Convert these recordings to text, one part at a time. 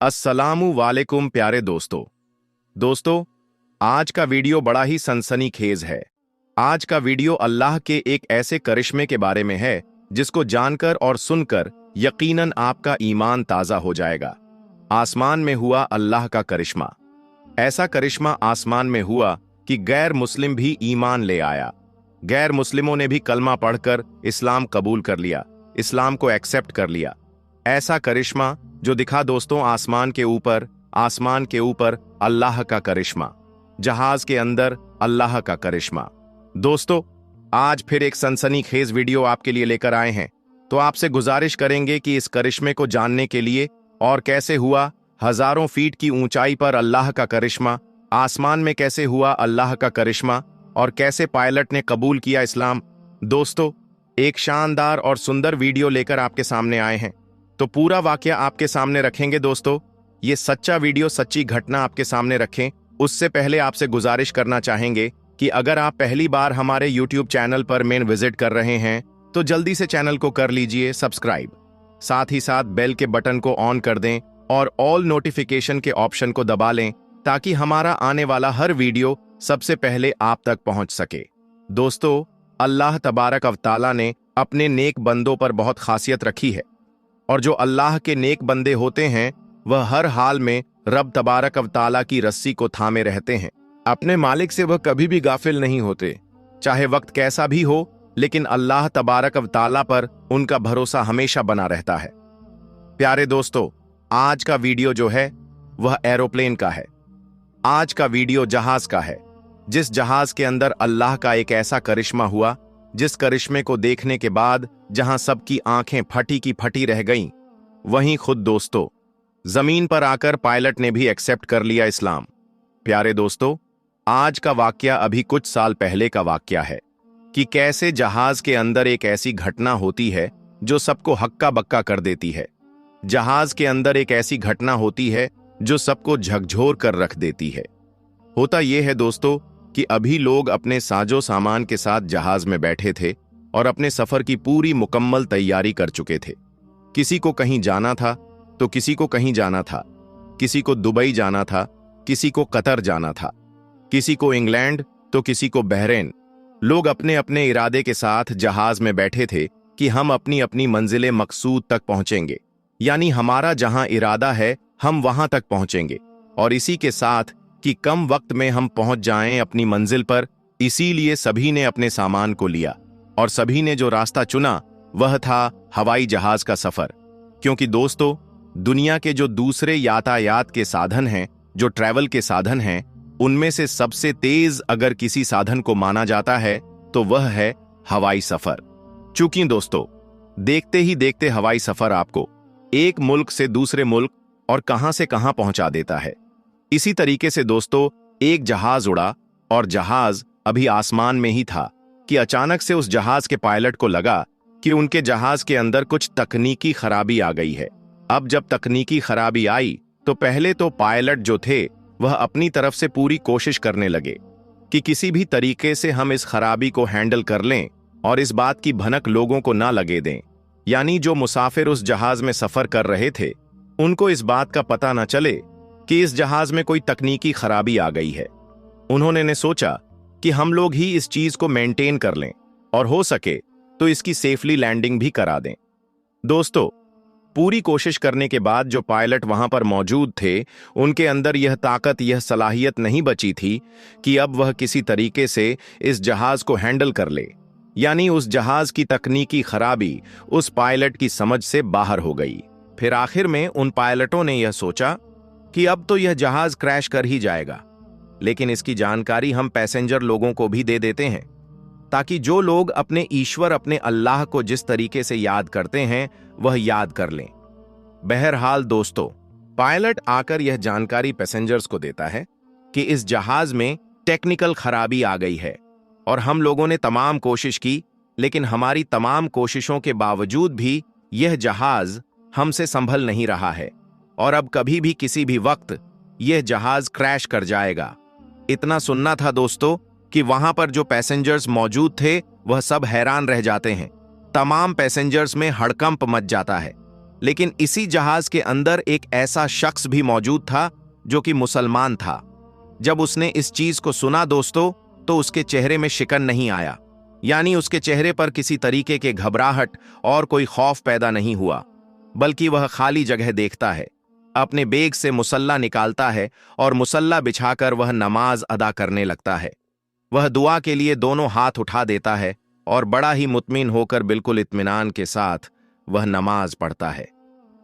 अस्सलामु वालेकुम प्यारे दोस्तों, आज का वीडियो बड़ा ही सनसनीखेज है। आज का वीडियो अल्लाह के एक ऐसे करिश्मे के बारे में है जिसको जानकर और सुनकर यकीनन आपका ईमान ताज़ा हो जाएगा। आसमान में हुआ अल्लाह का करिश्मा। ऐसा करिश्मा आसमान में हुआ कि गैर मुस्लिम भी ईमान ले आया। गैर मुस्लिमों ने भी कलमा पढ़कर इस्लाम कबूल कर लिया, इस्लाम को एक्सेप्ट कर लिया। ऐसा करिश्मा जो दिखा दोस्तों आसमान के ऊपर अल्लाह का करिश्मा, जहाज के अंदर अल्लाह का करिश्मा। दोस्तों, आज फिर एक सनसनीखेज वीडियो आपके लिए लेकर आए हैं, तो आपसे गुजारिश करेंगे कि इस करिश्मे को जानने के लिए और कैसे हुआ हजारों फीट की ऊंचाई पर अल्लाह का करिश्मा, आसमान में कैसे हुआ अल्लाह का करिश्मा और कैसे पायलट ने कबूल किया इस्लाम। दोस्तों, एक शानदार और सुंदर वीडियो लेकर आपके सामने आए हैं, तो पूरा वाकया आपके सामने रखेंगे। दोस्तों, ये सच्चा वीडियो, सच्ची घटना आपके सामने रखें। उससे पहले आपसे गुजारिश करना चाहेंगे कि अगर आप पहली बार हमारे YouTube चैनल पर मेन विजिट कर रहे हैं तो जल्दी से चैनल को कर लीजिए सब्सक्राइब, साथ ही साथ बेल के बटन को ऑन कर दें और ऑल नोटिफिकेशन के ऑप्शन को दबा लें ताकि हमारा आने वाला हर वीडियो सबसे पहले आप तक पहुंच सके। दोस्तों, अल्लाह तबारक व तआला ने अपने नेक बंदों पर बहुत खासियत रखी है, और जो अल्लाह के नेक बंदे होते हैं वह हर हाल में रब तबारक व तआला की रस्सी को थामे रहते हैं। अपने मालिक से वह कभी भी गाफिल नहीं होते, चाहे वक्त कैसा भी हो, लेकिन अल्लाह तबारक व तआला पर उनका भरोसा हमेशा बना रहता है। प्यारे दोस्तों, आज का वीडियो जो है वह एरोप्लेन का है। आज का वीडियो जहाज का है, जिस जहाज के अंदर अल्लाह का एक ऐसा करिश्मा हुआ, जिस करिश्मे को देखने के बाद जहां सबकी आंखें फटी की फटी रह गईं, वहीं खुद दोस्तों जमीन पर आकर पायलट ने भी एक्सेप्ट कर लिया इस्लाम। प्यारे दोस्तों, आज का वाकया अभी कुछ साल पहले का वाकया है कि कैसे जहाज के अंदर एक ऐसी घटना होती है जो सबको हक्का बक्का कर देती है। जहाज के अंदर एक ऐसी घटना होती है जो सबको झकझोर कर रख देती है। होता यह है दोस्तों कि अभी लोग अपने साजो सामान के साथ जहाज में बैठे थे और अपने सफर की पूरी मुकम्मल तैयारी कर चुके थे। किसी को कहीं जाना था तो किसी को कहीं जाना था, किसी को दुबई जाना था, किसी को कतर जाना था, किसी को इंग्लैंड तो किसी को बहरीन। लोग अपने अपने इरादे के साथ जहाज में बैठे थे कि हम अपनी अपनी मंजिले मकसूद तक पहुंचेंगे, यानी हमारा जहां इरादा है हम वहां तक पहुंचेंगे, और इसी के साथ कि कम वक्त में हम पहुंच जाएं अपनी मंजिल पर। इसीलिए सभी ने अपने सामान को लिया और सभी ने जो रास्ता चुना वह था हवाई जहाज का सफर। क्योंकि दोस्तों, दुनिया के जो दूसरे यातायात के साधन हैं, जो ट्रैवल के साधन हैं, उनमें से सबसे तेज अगर किसी साधन को माना जाता है तो वह है हवाई सफर। चूंकि दोस्तों, देखते ही देखते हवाई सफर आपको एक मुल्क से दूसरे मुल्क और कहां से कहां पहुंचा देता है। इसी तरीके से दोस्तों, एक जहाज उड़ा और जहाज अभी आसमान में ही था कि अचानक से उस जहाज के पायलट को लगा कि उनके जहाज के अंदर कुछ तकनीकी खराबी आ गई है। अब जब तकनीकी खराबी आई तो पहले तो पायलट जो थे वह अपनी तरफ से पूरी कोशिश करने लगे कि किसी भी तरीके से हम इस खराबी को हैंडल कर लें और इस बात की भनक लोगों को ना लगे दें, यानी जो मुसाफिर उस जहाज में सफर कर रहे थे उनको इस बात का पता न चले कि इस जहाज में कोई तकनीकी खराबी आ गई है। उन्होंने ने सोचा कि हम लोग ही इस चीज को मेंटेन कर लें और हो सके तो इसकी सेफली लैंडिंग भी करा दें। दोस्तों, पूरी कोशिश करने के बाद जो पायलट वहां पर मौजूद थे उनके अंदर यह ताकत, यह सलाहियत नहीं बची थी कि अब वह किसी तरीके से इस जहाज को हैंडल कर ले, यानी उस जहाज की तकनीकी खराबी उस पायलट की समझ से बाहर हो गई। फिर आखिर में उन पायलटों ने यह सोचा कि अब तो यह जहाज क्रैश कर ही जाएगा, लेकिन इसकी जानकारी हम पैसेंजर लोगों को भी दे देते हैं ताकि जो लोग अपने ईश्वर, अपने अल्लाह को जिस तरीके से याद करते हैं वह याद कर लें। बहरहाल दोस्तों, पायलट आकर यह जानकारी पैसेंजर्स को देता है कि इस जहाज में टेक्निकल खराबी आ गई है और हम लोगों ने तमाम कोशिश की, लेकिन हमारी तमाम कोशिशों के बावजूद भी यह जहाज हमसे संभल नहीं रहा है और अब कभी भी किसी भी वक्त यह जहाज क्रैश कर जाएगा। इतना सुनना था दोस्तों कि वहां पर जो पैसेंजर्स मौजूद थे वह सब हैरान रह जाते हैं। तमाम पैसेंजर्स में हड़कंप मच जाता है लेकिन इसी जहाज के अंदर एक ऐसा शख्स भी मौजूद था जो कि मुसलमान था। जब उसने इस चीज को सुना दोस्तों, तो उसके चेहरे में शिकन नहीं आया, यानी उसके चेहरे पर किसी तरीके के घबराहट और कोई खौफ पैदा नहीं हुआ, बल्कि वह खाली जगह देखता है, अपने बेग से मुसल्ला निकालता है और मुसल्ला बिछाकर वह नमाज अदा करने लगता है। वह दुआ के लिए दोनों हाथ उठा देता है और बड़ा ही मुतमिन होकर बिल्कुल इत्मीनान के साथ वह नमाज पढ़ता है,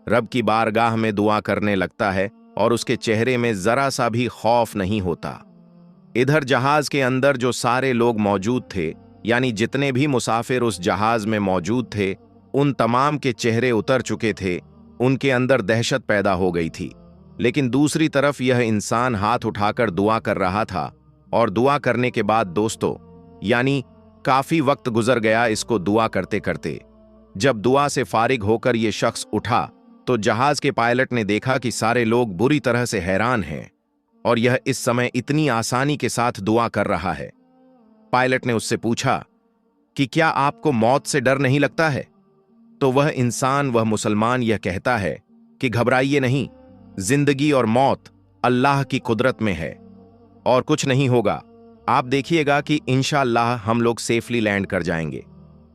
रब की बारगाह में दुआ करने लगता है और उसके चेहरे में जरा सा भी खौफ नहीं होता। इधर जहाज के अंदर जो सारे लोग मौजूद थे, यानी जितने भी मुसाफिर उस जहाज में मौजूद थे, उन तमाम के चेहरे उतर चुके थे, उनके अंदर दहशत पैदा हो गई थी। लेकिन दूसरी तरफ यह इंसान हाथ उठाकर दुआ कर रहा था, और दुआ करने के बाद दोस्तों, यानी काफी वक्त गुजर गया इसको दुआ करते करते। जब दुआ से फारिग होकर यह शख्स उठा, तो जहाज के पायलट ने देखा कि सारे लोग बुरी तरह से हैरान हैं और यह इस समय इतनी आसानी के साथ दुआ कर रहा है। पायलट ने उससे पूछा कि क्या आपको मौत से डर नहीं लगता है? तो वह इंसान, वह मुसलमान यह कहता है कि घबराइए नहीं, जिंदगी और मौत अल्लाह की कुदरत में है और कुछ नहीं होगा। आप देखिएगा कि इंशाअल्लाह हम लोग सेफली लैंड कर जाएंगे।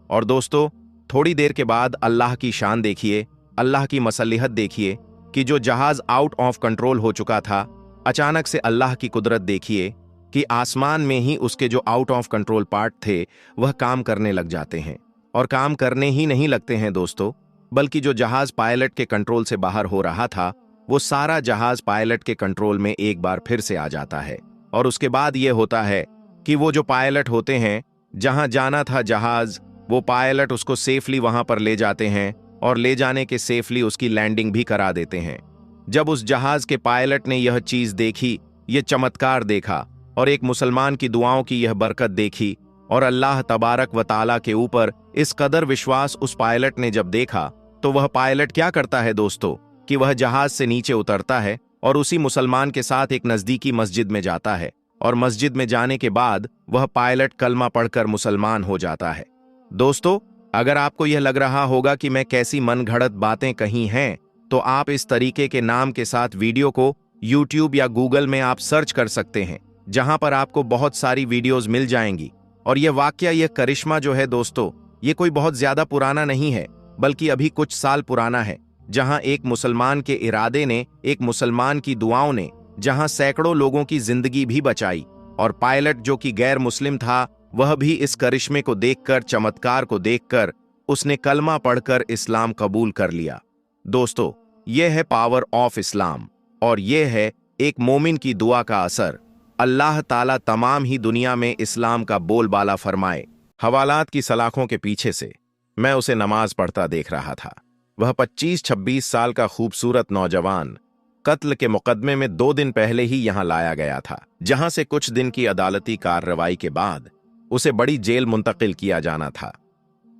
और दोस्तों, थोड़ी देर के बाद अल्लाह की शान देखिए, अल्लाह की मसल्लिहत देखिए कि जो जहाज आउट ऑफ कंट्रोल हो चुका था, अचानक से अल्लाह की कुदरत देखिए कि आसमान में ही उसके जो आउट ऑफ कंट्रोल पार्ट थे वह काम करने लग जाते हैं। और काम करने ही नहीं लगते हैं दोस्तों, बल्कि जो जहाज पायलट के कंट्रोल से बाहर हो रहा था, वो सारा जहाज पायलट के कंट्रोल में एक बार फिर से आ जाता है। और उसके बाद यह होता है कि वो जो पायलट होते हैं, जहां जाना था जहाज, वो पायलट उसको सेफली वहां पर ले जाते हैं और ले जाने के सेफली उसकी लैंडिंग भी करा देते हैं। जब उस जहाज के पायलट ने यह चीज देखी, यह चमत्कार देखा और एक मुसलमान की दुआओं की यह बरकत देखी और अल्लाह तबारक व ताला के ऊपर इस कदर विश्वास उस पायलट ने जब देखा, तो वह पायलट क्या करता है दोस्तों कि वह जहाज से नीचे उतरता है और उसी मुसलमान के साथ एक नजदीकी मस्जिद में जाता है। और मस्जिद में जाने के बाद वह पायलट कलमा पढ़कर मुसलमान हो जाता है। दोस्तों, अगर आपको यह लग रहा होगा कि मैं कैसी मनगढ़ंत बातें कही हैं, तो आप इस तरीके के नाम के साथ वीडियो को YouTube या Google में आप सर्च कर सकते हैं, जहां पर आपको बहुत सारी वीडियोस मिल जाएंगी। और यह वाकया, यह करिश्मा जो है दोस्तों, ये कोई बहुत ज्यादा पुराना नहीं है, बल्कि अभी कुछ साल पुराना है, जहां एक मुसलमान के इरादे ने, एक मुसलमान की दुआओं ने, जहां सैकड़ों लोगों की जिंदगी भी बचाई। और पायलट जो कि गैर मुस्लिम था, वह भी इस करिश्मे को देखकर, चमत्कार को देखकर, उसने कलमा पढ़कर इस्लाम कबूल कर लिया। दोस्तों, यह है पावर ऑफ इस्लाम और यह है एक मोमिन की दुआ का असर। अल्लाह ताला तमाम ही दुनिया में इस्लाम का बोलबाला फरमाए। हवालात की सलाखों के पीछे से मैं उसे नमाज पढ़ता देख रहा था। वह 25-26 साल का खूबसूरत नौजवान कत्ल के मुकदमे में 2 दिन पहले ही यहां लाया गया था, जहां से कुछ दिन की अदालती कार्रवाई के बाद उसे बड़ी जेल मुंतकिल किया जाना था।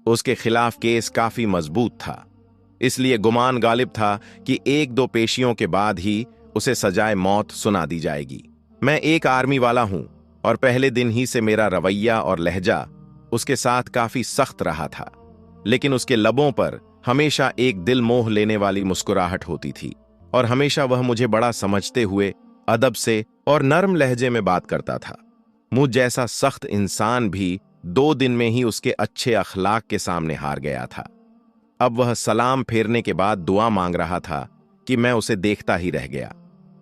उसके खिलाफ केस काफी मजबूत था, इसलिए गुमान गालिब था कि 1-2 पेशियों के बाद ही उसे सजाए मौत सुना दी जाएगी। मैं एक आर्मी वाला हूं और पहले दिन ही से मेरा रवैया और लहजा उसके साथ काफी सख्त रहा था, लेकिन उसके लबों पर हमेशा एक दिल मोह लेने वाली मुस्कुराहट होती थी और हमेशा वह मुझे बड़ा समझते हुए अदब से और नरम लहजे में बात करता था। मुझ जैसा सख्त इंसान भी 2 दिन में ही उसके अच्छे अखलाक के सामने हार गया था। अब वह सलाम फेरने के बाद दुआ मांग रहा था कि मैं उसे देखता ही रह गया।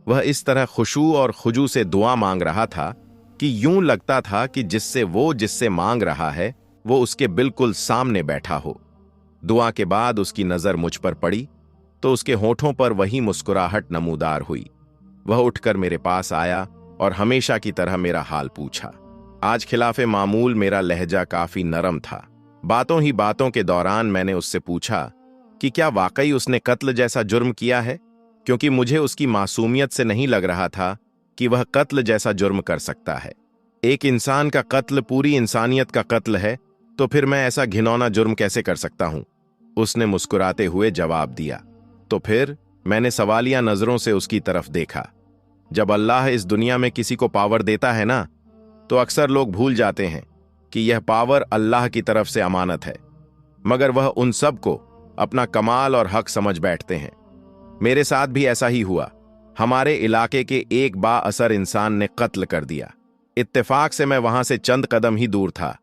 वह इस तरह खुशू और खुजू से दुआ मांग रहा था कि यूं लगता था कि जिससे मांग रहा है वो उसके बिल्कुल सामने बैठा हो। दुआ के बाद उसकी नजर मुझ पर पड़ी तो उसके होठों पर वही मुस्कुराहट नमूदार हुई। वह उठकर मेरे पास आया और हमेशा की तरह मेरा हाल पूछा। आज खिलाफे मामूल मेरा लहजा काफी नरम था। बातों ही बातों के दौरान मैंने उससे पूछा कि क्या वाकई उसने कत्ल जैसा जुर्म किया है, क्योंकि मुझे उसकी मासूमियत से नहीं लग रहा था कि वह कत्ल जैसा जुर्म कर सकता है। एक इंसान का कत्ल पूरी इंसानियत का कत्ल है, तो फिर मैं ऐसा घिनौना जुर्म कैसे कर सकता हूं? उसने मुस्कुराते हुए जवाब दिया। तो फिर मैंने सवालिया नजरों से उसकी तरफ देखा। जब अल्लाह इस दुनिया में किसी को पावर देता है ना, तो अक्सर लोग भूल जाते हैं कि यह पावर अल्लाह की तरफ से अमानत है, मगर वह उन सब को अपना कमाल और हक समझ बैठते हैं। मेरे साथ भी ऐसा ही हुआ। हमारे इलाके के एक बाअसर इंसान ने कत्ल कर दिया। इत्तेफाक से मैं वहां से चंद कदम ही दूर था,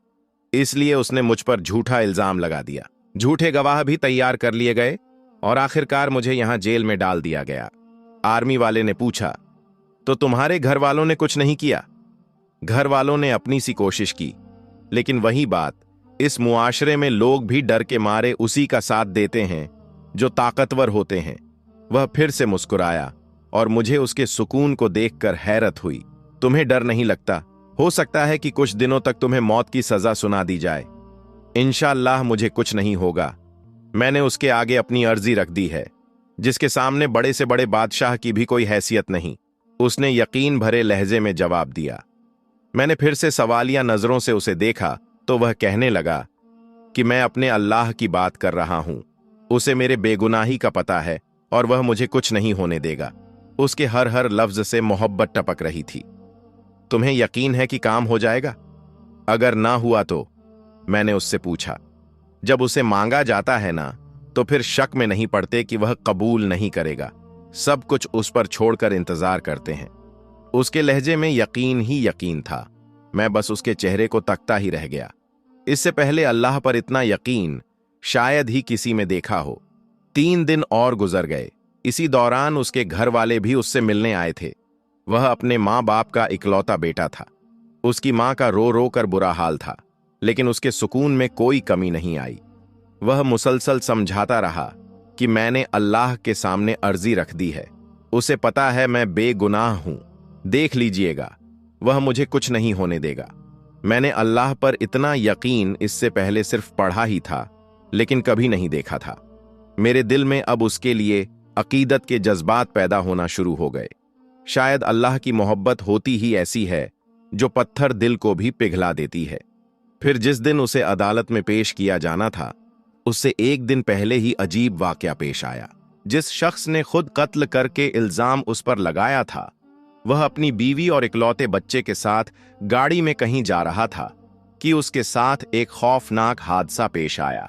इसलिए उसने मुझ पर झूठा इल्जाम लगा दिया। झूठे गवाह भी तैयार कर लिए गए और आखिरकार मुझे यहां जेल में डाल दिया गया। आर्मी वाले ने पूछा, तो तुम्हारे घर वालों ने कुछ नहीं किया? घर वालों ने अपनी सी कोशिश की, लेकिन वही बात, इस मुआशरे में लोग भी डर के मारे उसी का साथ देते हैं जो ताकतवर होते हैं। वह फिर से मुस्कुराया और मुझे उसके सुकून को देखकर हैरत हुई। तुम्हें डर नहीं लगता? हो सकता है कि कुछ दिनों तक तुम्हें मौत की सजा सुना दी जाए। इंशाअल्लाह मुझे कुछ नहीं होगा। मैंने उसके आगे अपनी अर्जी रख दी है, जिसके सामने बड़े से बड़े बादशाह की भी कोई हैसियत नहीं। उसने यकीन भरे लहजे में जवाब दिया। मैंने फिर से सवालिया नजरों से उसे देखा तो वह कहने लगा कि मैं अपने अल्लाह की बात कर रहा हूं। उसे मेरे बेगुनाही का पता है और वह मुझे कुछ नहीं होने देगा। उसके हर हर लफ्ज से मोहब्बत टपक रही थी। तुम्हें यकीन है कि काम हो जाएगा? अगर ना हुआ तो? मैंने उससे पूछा। जब उसे मांगा जाता है ना, तो फिर शक में नहीं पड़ते कि वह कबूल नहीं करेगा। सब कुछ उस पर छोड़कर इंतजार करते हैं। उसके लहजे में यकीन ही यकीन था। मैं बस उसके चेहरे को तकता ही रह गया। इससे पहले अल्लाह पर इतना यकीन शायद ही किसी में देखा हो। 3 दिन और गुजर गए। इसी दौरान उसके घर वाले भी उससे मिलने आए थे। वह अपने माँ बाप का इकलौता बेटा था। उसकी माँ का रो रो कर बुरा हाल था, लेकिन उसके सुकून में कोई कमी नहीं आई। वह मुसलसल समझाता रहा कि मैंने अल्लाह के सामने अर्जी रख दी है। उसे पता है मैं बेगुनाह हूं। देख लीजिएगा, वह मुझे कुछ नहीं होने देगा। मैंने अल्लाह पर इतना यकीन इससे पहले सिर्फ पढ़ा ही था, लेकिन कभी नहीं देखा था। मेरे दिल में अब उसके लिए अकीदत के जज्बात पैदा होना शुरू हो गए। शायद अल्लाह की मोहब्बत होती ही ऐसी है जो पत्थर दिल को भी पिघला देती है। फिर जिस दिन उसे अदालत में पेश किया जाना था, उससे एक दिन पहले ही अजीब वाकया पेश आया। जिस शख्स ने खुद कत्ल करके इल्जाम उस पर लगाया था, वह अपनी बीवी और इकलौते बच्चे के साथ गाड़ी में कहीं जा रहा था कि उसके साथ एक खौफनाक हादसा पेश आया,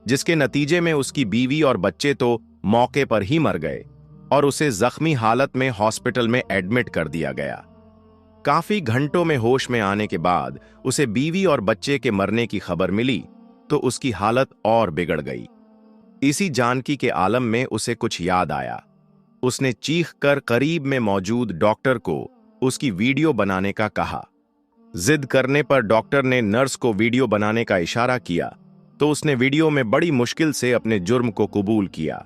जिसके नतीजे में उसकी बीवी और बच्चे तो मौके पर ही मर गए और उसे जख्मी हालत में हॉस्पिटल में एडमिट कर दिया गया। काफी घंटों में होश में आने के बाद उसे बीवी और बच्चे के मरने की खबर मिली तो उसकी हालत और बिगड़ गई। इसी जानकी के आलम में उसे कुछ याद आया। उसने चीखकर करीब में मौजूद डॉक्टर को उसकी वीडियो बनाने का कहा। जिद करने पर डॉक्टर ने नर्स को वीडियो बनाने का इशारा किया तो उसने वीडियो में बड़ी मुश्किल से अपने जुर्म को कबूल किया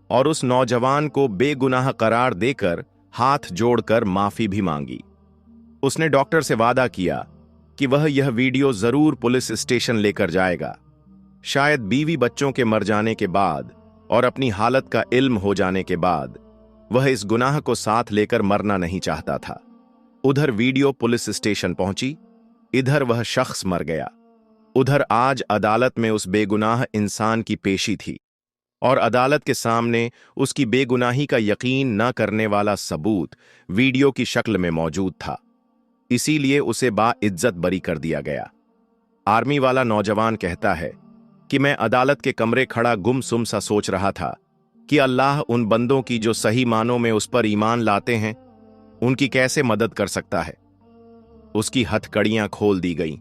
और उस नौजवान को बेगुनाह करार देकर हाथ जोड़कर माफी भी मांगी। उसने डॉक्टर से वादा किया कि वह यह वीडियो जरूर पुलिस स्टेशन लेकर जाएगा। शायद बीवी बच्चों के मर जाने के बाद और अपनी हालत का इल्म हो जाने के बाद वह इस गुनाह को साथ लेकर मरना नहीं चाहता था। उधर वीडियो पुलिस स्टेशन पहुंची, इधर वह शख्स मर गया। उधर आज अदालत में उस बेगुनाह इंसान की पेशी थी और अदालत के सामने उसकी बेगुनाही का यकीन न करने वाला सबूत वीडियो की शक्ल में मौजूद था। इसीलिए उसे बाइज्जत बरी कर दिया गया। आर्मी वाला नौजवान कहता है कि मैं अदालत के कमरे खड़ा गुमसुम सा सोच रहा था कि अल्लाह उन बंदों की जो सही मानों में उस पर ईमान लाते हैं, उनकी कैसे मदद कर सकता है। उसकी हथकड़ियां खोल दी गईं।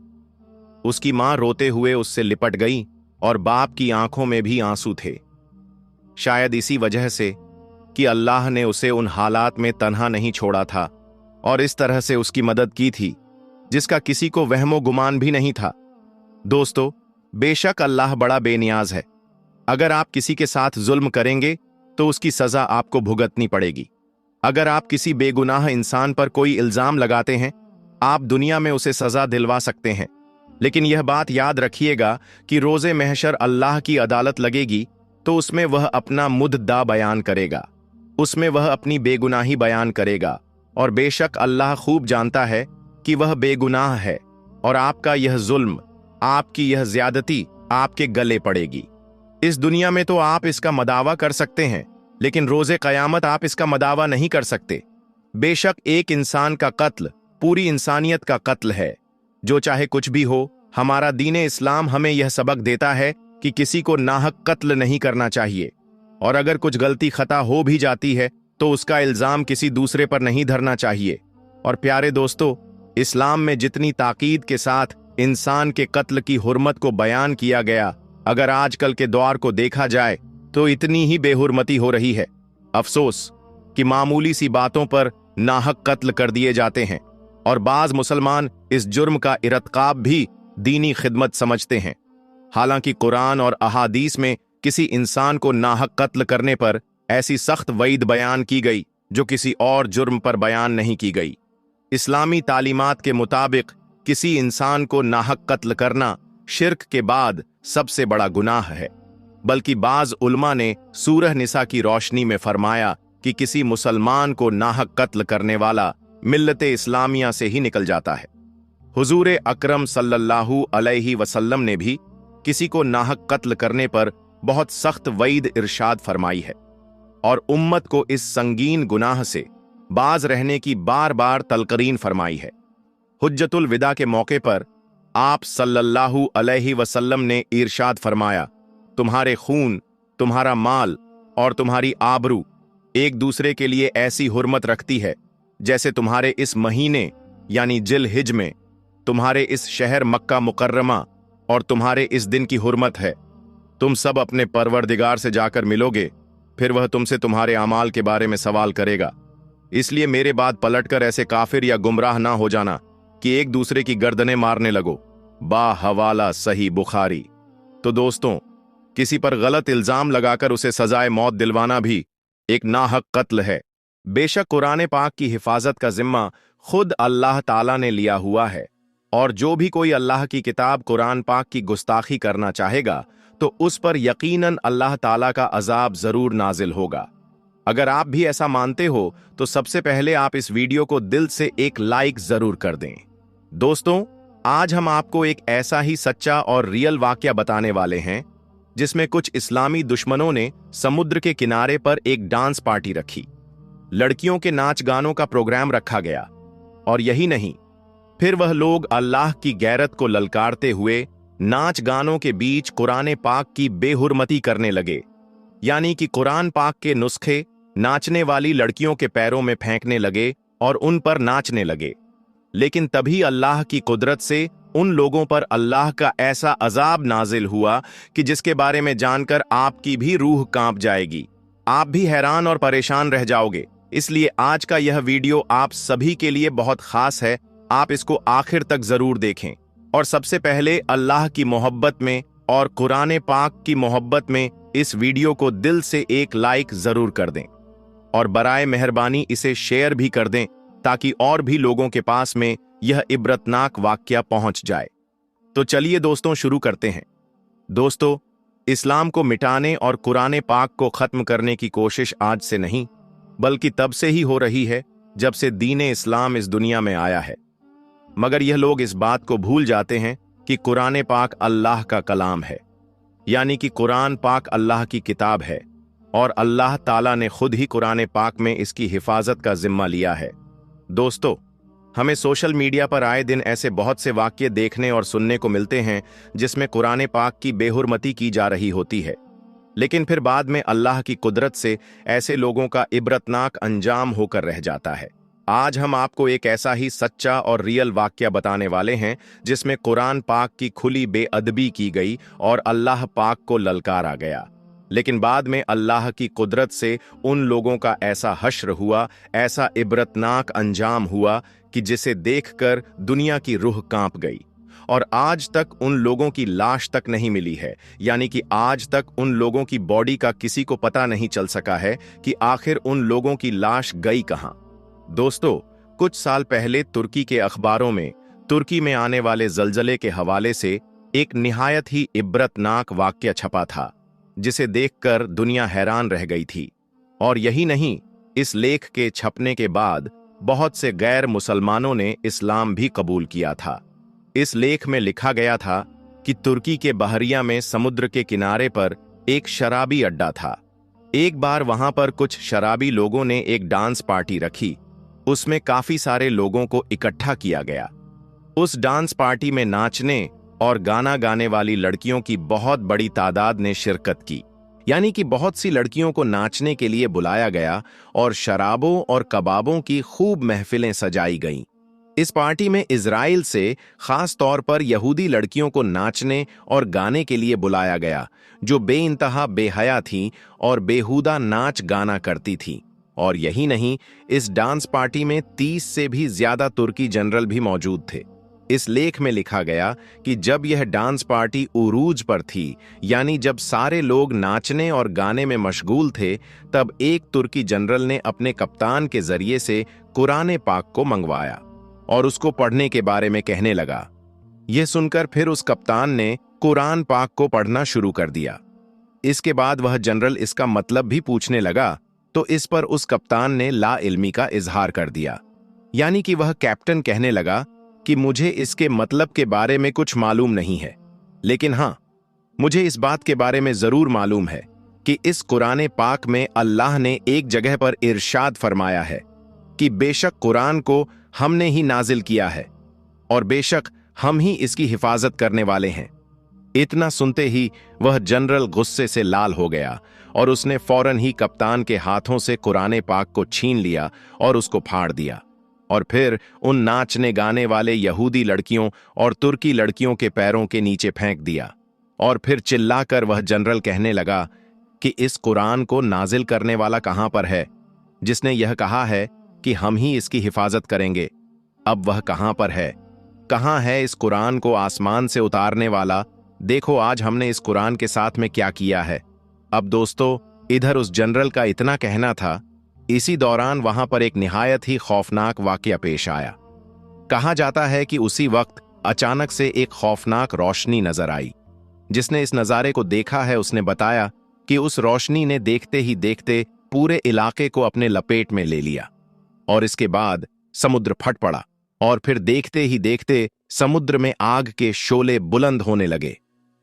उसकी मां रोते हुए उससे लिपट गई और बाप की आंखों में भी आंसू थे। शायद इसी वजह से कि अल्लाह ने उसे उन हालात में तन्हा नहीं छोड़ा था और इस तरह से उसकी मदद की थी जिसका किसी को वहमो गुमान भी नहीं था। दोस्तों, बेशक अल्लाह बड़ा बेनियाज है। अगर आप किसी के साथ जुल्म करेंगे तो उसकी सजा आपको भुगतनी पड़ेगी। अगर आप किसी बेगुनाह इंसान पर कोई इल्जाम लगाते हैं, आप दुनिया में उसे सजा दिलवा सकते हैं, लेकिन यह बात याद रखिएगा कि रोजे महशर अल्लाह की अदालत लगेगी तो उसमें वह अपना मुद्दा बयान करेगा, उसमें वह अपनी बेगुनाही बयान करेगा और बेशक अल्लाह खूब जानता है कि वह बेगुनाह है और आपका यह जुल्म, आपकी यह ज्यादती आपके गले पड़ेगी। इस दुनिया में तो आप इसका मदावा कर सकते हैं, लेकिन रोजे कयामत आप इसका मदावा नहीं कर सकते। बेशक एक इंसान का कत्ल पूरी इंसानियत का कत्ल है। जो चाहे कुछ भी हो, हमारा दीन इस्लाम हमें यह सबक देता है कि किसी को नाहक कत्ल नहीं करना चाहिए, और अगर कुछ गलती खता हो भी जाती है तो उसका इल्जाम किसी दूसरे पर नहीं धरना चाहिए। और प्यारे दोस्तों, इस्लाम में जितनी ताकीद के साथ इंसान के कत्ल की हुर्मत को बयान किया गया, अगर आजकल के दौर को देखा जाए तो इतनी ही बेहुरमती हो रही है। अफसोस कि मामूली सी बातों पर नाहक कत्ल कर दिए जाते हैं, और बाज मुसलमान इस जुर्म का इरतकाब भी दीनी खिदमत समझते हैं। हालांकि कुरान और अहादीस में किसी इंसान को नाहक कत्ल करने पर ऐसी सख्त वईद बयान की गई जो किसी और जुर्म पर बयान नहीं की गई। इस्लामी तालीमात के मुताबिक किसी इंसान को नाहक कत्ल करना शिर्क के बाद सबसे बड़ा गुनाह है, बल्कि बाज उलमा ने सूरह निसा की रोशनी में फरमाया कि किसी मुसलमान को नाहक कत्ल करने वाला मिल्लते इस्लामिया से ही निकल जाता है। हुजूर अकरम सल्लल्लाहु अलैहि वसल्लम ने भी किसी को नाहक कत्ल करने पर बहुत सख्त वईद इरशाद फरमाई है, और उम्मत को इस संगीन गुनाह से बाज रहने की बार बार तलकरीन फरमाई है। हुज्जतुल विदा के मौके पर आप सल्लल्लाहु अलैहि वसल्लम ने इरशाद फरमाया, तुम्हारे खून, तुम्हारा माल और तुम्हारी आबरू एक दूसरे के लिए ऐसी हुर्मत रखती है जैसे तुम्हारे इस महीने यानी जिल हिज में तुम्हारे इस शहर मक्का मुकर्रमा और तुम्हारे इस दिन की हुर्मत है। तुम सब अपने परवरदिगार से जाकर मिलोगे, फिर वह तुमसे तुम्हारे अमाल के बारे में सवाल करेगा। इसलिए मेरे बाद पलटकर ऐसे काफिर या गुमराह ना हो जाना कि एक दूसरे की गर्दनें मारने लगो। बा हवाला सही बुखारी। तो दोस्तों, किसी पर गलत इल्जाम लगाकर उसे सजाए मौत दिलवाना भी एक नाहक कत्ल है। बेशक कुरान पाक की हिफाजत का जिम्मा खुद अल्लाह ताला ने लिया हुआ है, और जो भी कोई अल्लाह की किताब कुरान पाक की गुस्ताखी करना चाहेगा तो उस पर यकीनन अल्लाह ताला का अजाब जरूर नाजिल होगा। अगर आप भी ऐसा मानते हो तो सबसे पहले आप इस वीडियो को दिल से एक लाइक जरूर कर दें। दोस्तों, आज हम आपको एक ऐसा ही सच्चा और रियल वाकया बताने वाले हैं जिसमें कुछ इस्लामी दुश्मनों ने समुद्र के किनारे पर एक डांस पार्टी रखी। लड़कियों के नाच गानों का प्रोग्राम रखा गया, और यही नहीं, फिर वह लोग अल्लाह की गैरत को ललकारते हुए नाच गानों के बीच कुरान पाक की बेहुरमती करने लगे। यानी कि कुरान पाक के नुस्खे नाचने वाली लड़कियों के पैरों में फेंकने लगे और उन पर नाचने लगे। लेकिन तभी अल्लाह की कुदरत से उन लोगों पर अल्लाह का ऐसा अजाब नाजिल हुआ कि जिसके बारे में जानकर आपकी भी रूह कांप जाएगी। आप भी हैरान और परेशान रह जाओगे। इसलिए आज का यह वीडियो आप सभी के लिए बहुत खास है। आप इसको आखिर तक जरूर देखें, और सबसे पहले अल्लाह की मोहब्बत में और कुरान पाक की मोहब्बत में इस वीडियो को दिल से एक लाइक जरूर कर दें, और बराए मेहरबानी इसे शेयर भी कर दें ताकि और भी लोगों के पास में यह इबरतनाक वाकया पहुंच जाए। तो चलिए दोस्तों, शुरू करते हैं। दोस्तों, इस्लाम को मिटाने और कुरान पाक को खत्म करने की कोशिश आज से नहीं, बल्कि तब से ही हो रही है जब से दीन इस्लाम इस दुनिया में आया है। मगर यह लोग इस बात को भूल जाते हैं कि कुरान पाक अल्लाह का कलाम है, यानी कि कुरान पाक अल्लाह की किताब है, और अल्लाह ताला ने खुद ही कुरान पाक में इसकी हिफाजत का जिम्मा लिया है। दोस्तों, हमें सोशल मीडिया पर आए दिन ऐसे बहुत से वाक्य देखने और सुनने को मिलते हैं जिसमें कुरान पाक की बेहुरमती की जा रही होती है, लेकिन फिर बाद में अल्लाह की कुदरत से ऐसे लोगों का इबरतनाक अंजाम होकर रह जाता है। आज हम आपको एक ऐसा ही सच्चा और रियल वाकया बताने वाले हैं जिसमें कुरान पाक की खुली बेअदबी की गई और अल्लाह पाक को ललकारा गया, लेकिन बाद में अल्लाह की कुदरत से उन लोगों का ऐसा हश्र हुआ, ऐसा इबरतनाक अंजाम हुआ कि जिसे देखकर दुनिया की रूह कांप गई, और आज तक उन लोगों की लाश तक नहीं मिली है। यानी कि आज तक उन लोगों की बॉडी का किसी को पता नहीं चल सका है कि आखिर उन लोगों की लाश गई कहां। दोस्तों, कुछ साल पहले तुर्की के अखबारों में तुर्की में आने वाले जलजले के हवाले से एक निहायत ही इबरतनाक वाकया छपा था, जिसे देखकर दुनिया हैरान रह गई थी। और यही नहीं, इस लेख के छपने के बाद बहुत से गैर मुसलमानों ने इस्लाम भी कबूल किया था। इस लेख में लिखा गया था कि तुर्की के बहरिया में समुद्र के किनारे पर एक शराबी अड्डा था। एक बार वहां पर कुछ शराबी लोगों ने एक डांस पार्टी रखी। उसमें काफी सारे लोगों को इकट्ठा किया गया। उस डांस पार्टी में नाचने और गाना गाने वाली लड़कियों की बहुत बड़ी तादाद ने शिरकत की। यानी कि बहुत सी लड़कियों को नाचने के लिए बुलाया गया और शराबों और कबाबों की खूब महफिलें सजाई गईं। इस पार्टी में इजराइल से खास तौर पर यहूदी लड़कियों को नाचने और गाने के लिए बुलाया गया, जो बेइंतहा बेहया थीं और बेहुदा नाच गाना करती थीं। और यही नहीं, इस डांस पार्टी में 30 से भी ज्यादा तुर्की जनरल भी मौजूद थे। इस लेख में लिखा गया कि जब यह डांस पार्टी उरूज पर थी, यानी जब सारे लोग नाचने और गाने में मशगूल थे, तब एक तुर्की जनरल ने अपने कप्तान के जरिए से कुरान पाक को मंगवाया और उसको पढ़ने के बारे में कहने लगा। यह सुनकर फिर उस कप्तान ने कुरान पाक को पढ़ना शुरू कर दिया। इसके बाद वह जनरल इसका मतलब भी पूछने लगा, तो इस पर उस कप्तान ने ला इल्मी का इजहार कर दिया। यानी कि वह कैप्टन कहने लगा कि मुझे इसके मतलब के बारे में कुछ मालूम नहीं है, लेकिन हां, मुझे इस बात के बारे में जरूर मालूम है कि इस कुरान पाक में अल्लाह ने एक जगह पर इरशाद फरमाया है कि बेशक कुरान को हमने ही नाजिल किया है और बेशक हम ही इसकी हिफाजत करने वाले हैं। इतना सुनते ही वह जनरल गुस्से से लाल हो गया और उसने फौरन ही कप्तान के हाथों से कुरान पाक को छीन लिया और उसको फाड़ दिया और फिर उन नाचने गाने वाले यहूदी लड़कियों और तुर्की लड़कियों के पैरों के नीचे फेंक दिया। और फिर चिल्लाकर वह जनरल कहने लगा कि इस कुरान को नाजिल करने वाला कहां पर है, जिसने यह कहा है कि हम ही इसकी हिफाजत करेंगे। अब वह कहां पर है? कहां है इस कुरान को आसमान से उतारने वाला? देखो आज हमने इस कुरान के साथ में क्या किया है। अब दोस्तों, इधर उस जनरल का इतना कहना था, इसी दौरान वहां पर एक निहायत ही खौफनाक वाकया पेश आया। कहा जाता है कि उसी वक्त अचानक से एक खौफनाक रोशनी नजर आई। जिसने इस नजारे को देखा है उसने बताया कि उस रोशनी ने देखते ही देखते पूरे इलाके को अपने लपेट में ले लिया और इसके बाद समुद्र फट पड़ा और फिर देखते ही देखते समुद्र में आग के शोले बुलंद होने लगे।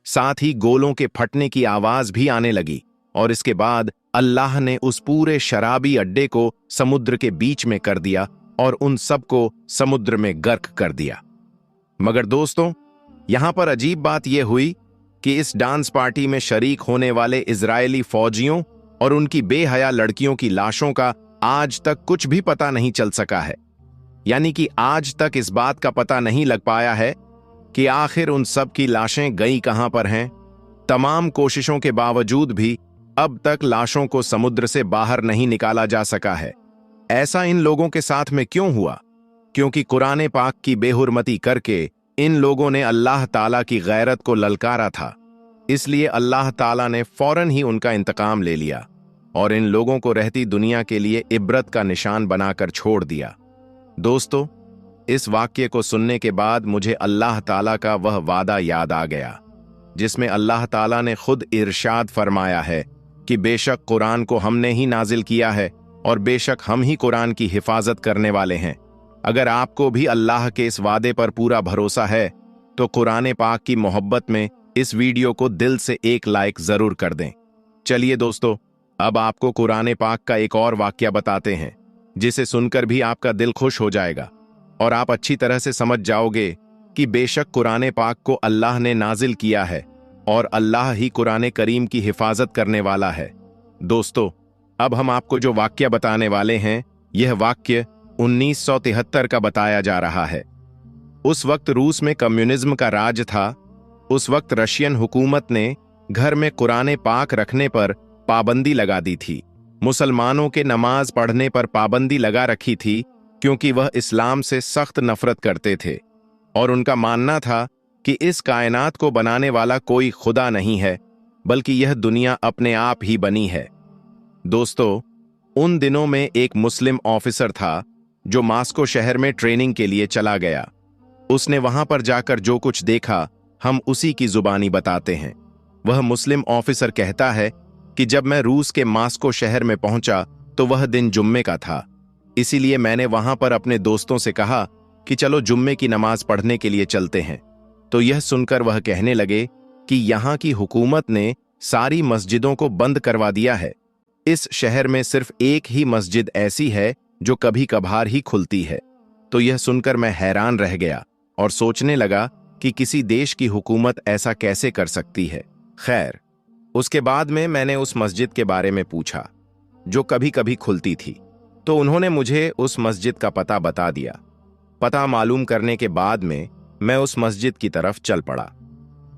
साथ ही गोलों के फटने की आवाज भी आने लगी और इसके बाद अल्लाह ने उस पूरे शराबी अड्डे को समुद्र के बीच में कर दिया और उन सबको समुद्र में गर्क कर दिया। मगर दोस्तों, यहां पर अजीब बात यह हुई कि इस डांस पार्टी में शरीक होने वाले इजरायली फौजियों और उनकी बेहया लड़कियों की लाशों का आज तक कुछ भी पता नहीं चल सका है। यानी कि आज तक इस बात का पता नहीं लग पाया है कि आखिर उन सब की लाशें गई कहां पर हैं। तमाम कोशिशों के बावजूद भी अब तक लाशों को समुद्र से बाहर नहीं निकाला जा सका है। ऐसा इन लोगों के साथ में क्यों हुआ? क्योंकि कुरान पाक की बेहुरमती करके इन लोगों ने अल्लाह ताला की गैरत को ललकारा था। इसलिए अल्लाह ताला ने फौरन ही उनका इंतकाम ले लिया और इन लोगों को रहती दुनिया के लिए इबरत का निशान बनाकर छोड़ दिया। दोस्तों, इस वाक्य को सुनने के बाद मुझे अल्लाह ताला का वह वादा याद आ गया जिसमें अल्लाह ताला ने खुद इरशाद फरमाया है कि बेशक कुरान को हमने ही नाजिल किया है और बेशक हम ही कुरान की हिफाजत करने वाले हैं। अगर आपको भी अल्लाह के इस वादे पर पूरा भरोसा है तो कुरान पाक की मोहब्बत में इस वीडियो को दिल से एक लाइक जरूर कर दें। चलिए दोस्तों, अब आपको कुरान पाक का एक और वाक्या बताते हैं जिसे सुनकर भी आपका दिल खुश हो जाएगा और आप अच्छी तरह से समझ जाओगे कि बेशक कुरान पाक को अल्लाह ने नाजिल किया है और अल्लाह ही कुरान करीम की हिफाजत करने वाला है। दोस्तों, अब हम आपको जो वाक्य बताने वाले हैं, यह वाक्य 1973 का बताया जा रहा है। उस वक्त रूस में कम्युनिज्म का राज था। उस वक्त रशियन हुकूमत ने घर में कुरान पाक रखने पर पाबंदी लगा दी थी। मुसलमानों के नमाज पढ़ने पर पाबंदी लगा रखी थी क्योंकि वह इस्लाम से सख्त नफरत करते थे और उनका मानना था कि इस कायनात को बनाने वाला कोई खुदा नहीं है, बल्कि यह दुनिया अपने आप ही बनी है। दोस्तों, उन दिनों में एक मुस्लिम ऑफिसर था जो मास्को शहर में ट्रेनिंग के लिए चला गया। उसने वहां पर जाकर जो कुछ देखा हम उसी की जुबानी बताते हैं। वह मुस्लिम ऑफिसर कहता है कि जब मैं रूस के मास्को शहर में पहुंचा तो वह दिन जुम्मे का था। इसीलिए मैंने वहां पर अपने दोस्तों से कहा कि चलो जुम्मे की नमाज पढ़ने के लिए चलते हैं। तो यह सुनकर वह कहने लगे कि यहां की हुकूमत ने सारी मस्जिदों को बंद करवा दिया है। इस शहर में सिर्फ एक ही मस्जिद ऐसी है जो कभी कभार ही खुलती है। तो यह सुनकर मैं हैरान रह गया और सोचने लगा कि किसी देश की हुकूमत ऐसा कैसे कर सकती है। खैर, उसके बाद में मैंने उस मस्जिद के बारे में पूछा जो कभी कभी खुलती थी, तो उन्होंने मुझे उस मस्जिद का पता बता दिया। पता मालूम करने के बाद में मैं उस मस्जिद की तरफ चल पड़ा।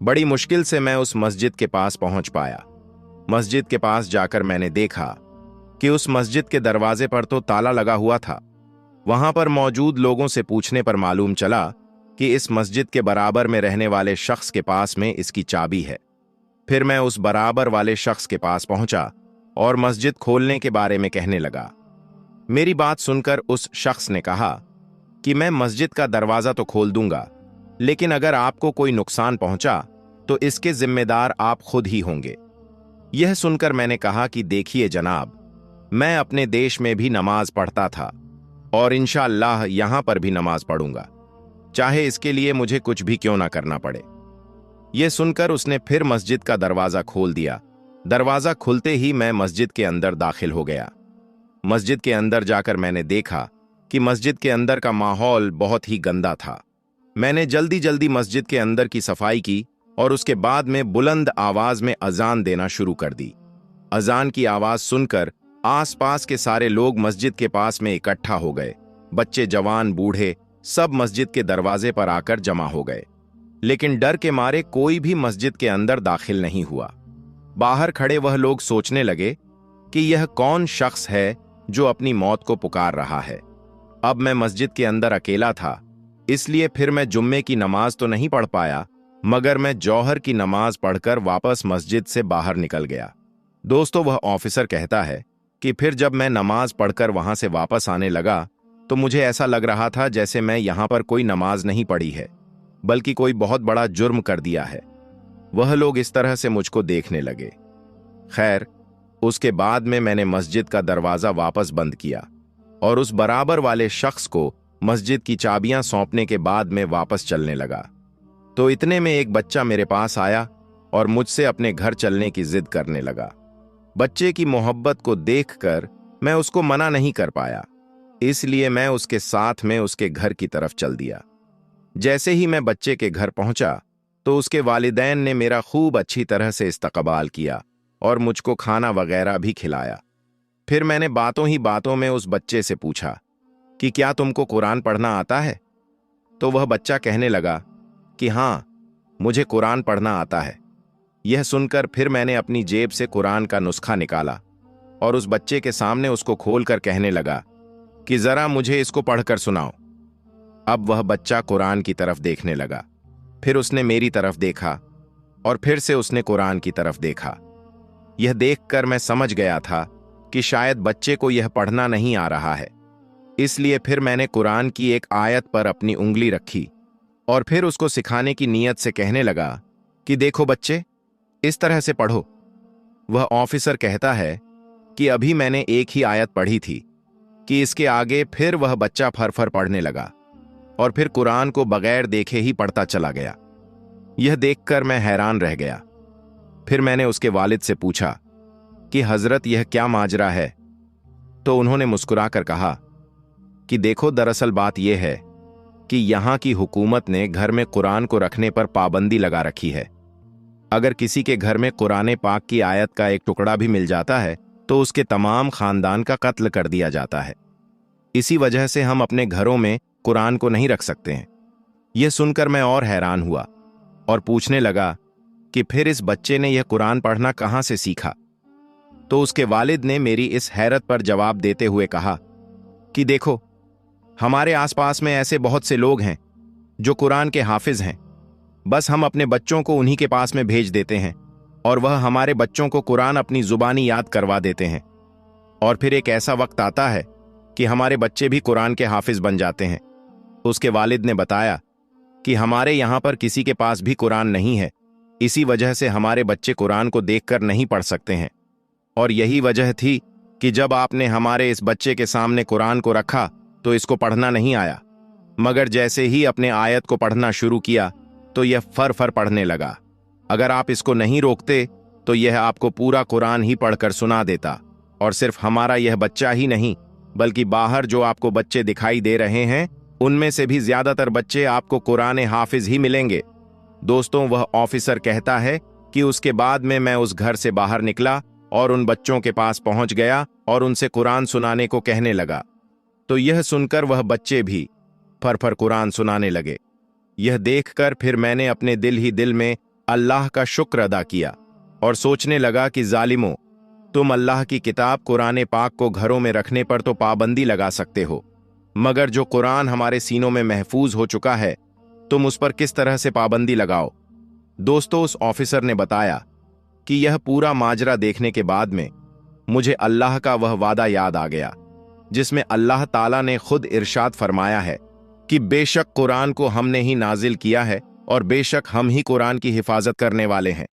बड़ी मुश्किल से मैं उस मस्जिद के पास पहुंच पाया। मस्जिद के पास जाकर मैंने देखा कि उस मस्जिद के दरवाजे पर तो ताला लगा हुआ था। वहां पर मौजूद लोगों से पूछने पर मालूम चला कि इस मस्जिद के बराबर में रहने वाले शख्स के पास में इसकी चाबी है। फिर मैं उस बराबर वाले शख्स के पास पहुंचा और मस्जिद खोलने के बारे में कहने लगा। मेरी बात सुनकर उस शख्स ने कहा कि मैं मस्जिद का दरवाजा तो खोल दूंगा, लेकिन अगर आपको कोई नुकसान पहुंचा तो इसके जिम्मेदार आप खुद ही होंगे। यह सुनकर मैंने कहा कि देखिए जनाब, मैं अपने देश में भी नमाज पढ़ता था और इंशाअल्लाह यहां पर भी नमाज पढ़ूंगा, चाहे इसके लिए मुझे कुछ भी क्यों ना करना पड़े। यह सुनकर उसने फिर मस्जिद का दरवाजा खोल दिया। दरवाजा खुलते ही मैं मस्जिद के अंदर दाखिल हो गया। मस्जिद के अंदर जाकर मैंने देखा कि मस्जिद के अंदर का माहौल बहुत ही गंदा था। मैंने जल्दी जल्दी मस्जिद के अंदर की सफाई की और उसके बाद में बुलंद आवाज में अजान देना शुरू कर दी। अजान की आवाज सुनकर आसपास के सारे लोग मस्जिद के पास में इकट्ठा हो गए। बच्चे, जवान, बूढ़े सब मस्जिद के दरवाजे पर आकर जमा हो गए, लेकिन डर के मारे कोई भी मस्जिद के अंदर दाखिल नहीं हुआ। बाहर खड़े वह लोग सोचने लगे कि यह कौन शख्स है जो अपनी मौत को पुकार रहा है। अब मैं मस्जिद के अंदर अकेला था, इसलिए फिर मैं जुम्मे की नमाज तो नहीं पढ़ पाया, मगर मैं जौहर की नमाज पढ़कर वापस मस्जिद से बाहर निकल गया। दोस्तों, वह ऑफिसर कहता है कि फिर जब मैं नमाज पढ़कर वहां से वापस आने लगा तो मुझे ऐसा लग रहा था जैसे मैं यहां पर कोई नमाज नहीं पढ़ी है, बल्कि कोई बहुत बड़ा जुर्म कर दिया है। वह लोग इस तरह से मुझको देखने लगे। खैर, उसके बाद में मैंने मस्जिद का दरवाजा वापस बंद किया और उस बराबर वाले शख्स को मस्जिद की चाबियां सौंपने के बाद में वापस चलने लगा। तो इतने में एक बच्चा मेरे पास आया और मुझसे अपने घर चलने की जिद करने लगा। बच्चे की मोहब्बत को देखकर मैं उसको मना नहीं कर पाया, इसलिए मैं उसके साथ में उसके घर की तरफ चल दिया। जैसे ही मैं बच्चे के घर पहुंचा तो उसके वालिदैन ने मेरा खूब अच्छी तरह से इस्तकबाल किया और मुझको खाना वगैरह भी खिलाया। फिर मैंने बातों ही बातों में उस बच्चे से पूछा कि क्या तुमको कुरान पढ़ना आता है? तो वह बच्चा कहने लगा कि हाँ, मुझे कुरान पढ़ना आता है। यह सुनकर फिर मैंने अपनी जेब से कुरान का नुस्खा निकाला और उस बच्चे के सामने उसको खोलकर कहने लगा कि जरा मुझे इसको पढ़कर सुनाओ। अब वह बच्चा कुरान की तरफ देखने लगा, फिर उसने मेरी तरफ देखा और फिर से उसने कुरान की तरफ देखा। यह देखकर मैं समझ गया था कि शायद बच्चे को यह पढ़ना नहीं आ रहा है, इसलिए फिर मैंने कुरान की एक आयत पर अपनी उंगली रखी और फिर उसको सिखाने की नीयत से कहने लगा कि देखो बच्चे, इस तरह से पढ़ो। वह ऑफिसर कहता है कि अभी मैंने एक ही आयत पढ़ी थी कि इसके आगे फिर वह बच्चा फर पढ़ने लगा और फिर कुरान को बगैर देखे ही पढ़ता चला गया। यह देखकर मैं हैरान रह गया। फिर मैंने उसके वालिद से पूछा कि हजरत, यह क्या माजरा है? तो उन्होंने मुस्कुराकर कहा कि देखो, दरअसल बात यह है कि यहां की हुकूमत ने घर में कुरान को रखने पर पाबंदी लगा रखी है। अगर किसी के घर में कुरान पाक की आयत का एक टुकड़ा भी मिल जाता है तो उसके तमाम खानदान का कत्ल कर दिया जाता है। इसी वजह से हम अपने घरों में कुरान को नहीं रख सकते हैं। यह सुनकर मैं और हैरान हुआ और पूछने लगा कि फिर इस बच्चे ने यह कुरान पढ़ना कहां से सीखा? तो उसके वालिद ने मेरी इस हैरत पर जवाब देते हुए कहा कि देखो, हमारे आसपास में ऐसे बहुत से लोग हैं जो कुरान के हाफिज हैं। बस हम अपने बच्चों को उन्हीं के पास में भेज देते हैं और वह हमारे बच्चों को कुरान अपनी जुबानी याद करवा देते हैं, और फिर एक ऐसा वक्त आता है कि हमारे बच्चे भी कुरान के हाफिज बन जाते हैं। उसके वालिद ने बताया कि हमारे यहाँ पर किसी के पास भी कुरान नहीं है, इसी वजह से हमारे बच्चे कुरान को देखकर नहीं पढ़ सकते हैं। और यही वजह थी कि जब आपने हमारे इस बच्चे के सामने कुरान को रखा तो इसको पढ़ना नहीं आया, मगर जैसे ही अपने आयत को पढ़ना शुरू किया तो यह फर पढ़ने लगा। अगर आप इसको नहीं रोकते तो यह आपको पूरा कुरान ही पढ़कर सुना देता। और सिर्फ हमारा यह बच्चा ही नहीं, बल्कि बाहर जो आपको बच्चे दिखाई दे रहे हैं, उनमें से भी ज्यादातर बच्चे आपको कुरान हाफिज ही मिलेंगे। दोस्तों, वह ऑफिसर कहता है कि उसके बाद में मैं उस घर से बाहर निकला और उन बच्चों के पास पहुंच गया और उनसे कुरान सुनाने को कहने लगा। तो यह सुनकर वह बच्चे भी फर कुरान सुनाने लगे। यह देखकर फिर मैंने अपने दिल ही दिल में अल्लाह का शुक्र अदा किया और सोचने लगा कि जालिमों, तुम अल्लाह की किताब कुरान पाक को घरों में रखने पर तो पाबंदी लगा सकते हो, मगर जो कुरान हमारे सीनों में महफूज हो चुका है, तुम उस पर किस तरह से पाबंदी लगाओ। दोस्तों, उस ऑफिसर ने बताया कि यह पूरा माजरा देखने के बाद में मुझे अल्लाह का वह वादा याद आ गया जिसमें अल्लाह ताला ने खुद इरशाद फरमाया है कि बेशक कुरान को हमने ही नाजिल किया है और बेशक हम ही कुरान की हिफाजत करने वाले हैं।